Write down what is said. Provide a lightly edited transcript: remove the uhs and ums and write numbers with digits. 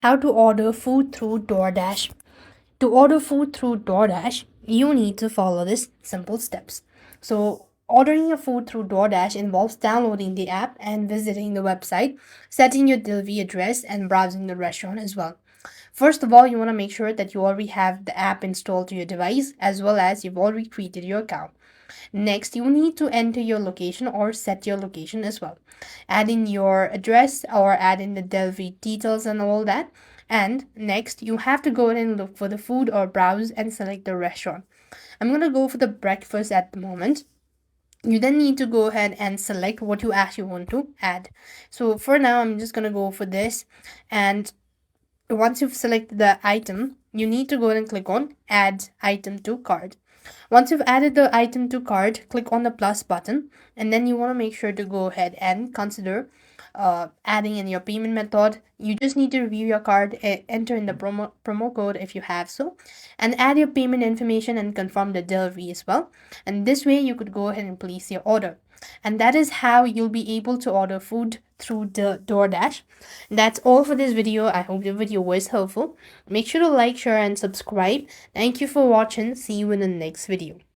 How to order food through DoorDash. To order food through DoorDash, you need to follow these simple steps. So, ordering your food through DoorDash involves downloading the app and visiting the website, setting your delivery address, and browsing the restaurant as well. First of all, you want to make sure that you already have the app installed to your device as well as you've already created your account. Next, you need to enter your location or set your location as well. Add in your address or add in the delivery details and all that. And next, you have to go in and look for the food or browse and select the restaurant. I'm going to go for the breakfast at the moment. You then need to go ahead and select what you actually want to add. So for now, I'm just going to go for this. And once you've selected the item, you need to go ahead and click on add item to cart. Once you've added the item to cart, click on the plus button, and then you want to make sure to go ahead and consider adding in your payment method. You just need to review your card, enter in the promo code if you have so, and add your payment information and confirm the delivery as well. And this way, you could go ahead and place your order. And that is how you'll be able to order food through the DoorDash. That's all for this video. I hope the video was helpful. Make sure to like, share, and subscribe. Thank you for watching. See you in the next video.